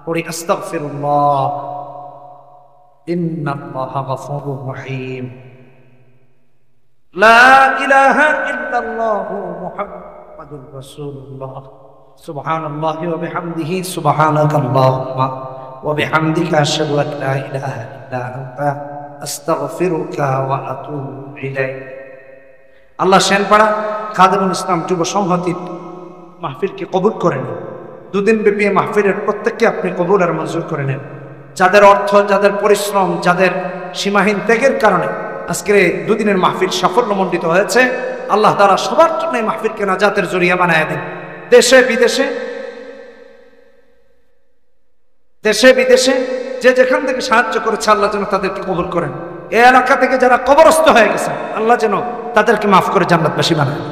পড়ি আস্তাগফিরুল্লাহ, ইন্নাল্লাহা গফুরুর রহিম। লা ইলাহা ইল্লাল্লাহু মুহাম্মাদুর রাসূলুল্লাহ। সুবহানাল্লাহি ওয়া বিহামদিহি, সুবহানাকাল্লাহুম্মা ওয়া বিহামদিকা আশহাদু আন লা ইলাহা ইল্লা আনতা আস্তাগফিরুকা ওয়া আতুবু ইলাইক। আল্লাহ শেনপাড়া খাদেমুল ইসলাম যুব সংহতির মাহফিলকে কবুল করে নেন। দুদিন ব্যাপী মাহফিলের প্রত্যেককে আপনি কবুল আর মঞ্জুর করে নেন। যাদের অর্থ, যাদের পরিশ্রম, যাদের সীমাহীন ত্যাগের কারণে আজকের এই দুদিনের মাহফিল সাফল্যমণ্ডিত হয়েছে, আল্লাহ তাআলা সবার জন্য এই মাহফিলকে নাজাতের জরিয়া বানায় দেন। দেশে বিদেশে, দেশে বিদেশে যে যেখান থেকে সাহায্য করেছে আল্লাহ যেন তাদেরকে কবুল করেন। এই এলাকা থেকে যারা কবরস্থ হয়ে গেছে আল্লাহ যেন তাদেরকে মাফ করে জান্নাতবাসী বানায়।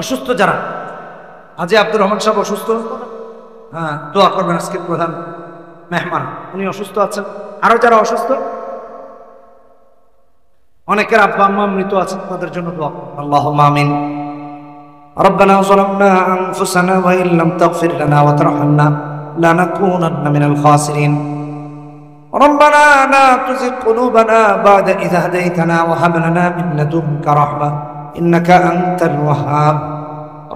অসুস্থ যারা, আজি আব্দুর রহমান সাহেব অসুস্থ, হ্যাঁ দোয়া করবেন। আজকের প্রধান মেহমান উনি অসুস্থ আছেন। আরো যারা অসুস্থ, অনেকের আব্বা আম্মা মৃত আছেন, তাদের জন্য দোয়া করবেন। আল্লাহুম্মা আমিন। ربنا ظلمنا أنفسنا وإن لم تغفر لنا وترحمنا لنكونن من الخاسرين. ربنا لا تزغ قلوبنا بعد إذ هديتنا وهب لنا من لدنك رحمة إنك أنت الوهاب.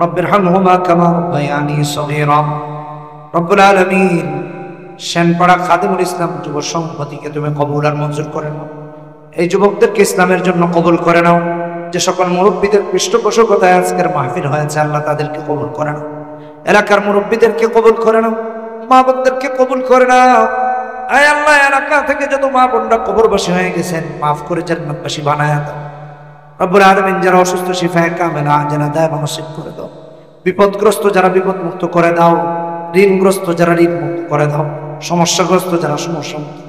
رب ارحمهما كما ربياني صغيرا. رب العالمين সেনপাড়া খাদিমুল ইসলাম যুব সংহতিকে তুমি কবুল আর মঞ্জুর করে নাও। এই যুবকদেরকে ইসলামের জন্য কবুল করে নাও। যে সকল মুরব্বীদের পৃষ্ঠপোষকতায় আজকের মাহফিল হয়েছে আল্লাহ তাদেরকে কবুল করে নাও। এলাকার মুরব্বীদেরকে কবুল করে নাও, মা বোনদেরকে কবুল করে নাও। আয় আল্লাহ, এলাকা থেকে যত মা বোনরা কবরবাসী হয়ে গেছেন মাফ করে জান্নাতবাসী বানায় দাও। রব্বুল আলামিন যারা অসুস্থ শিফায়ে কামেলা আজেনা দায় নসিব করে দাও। বিপদগ্রস্ত যারা বিপদ মুক্ত করে দাও, ঋণগ্রস্ত যারা ঋণ মুক্ত করে দাও, সমস্যাগ্রস্ত যারা সমস্যা মুক্ত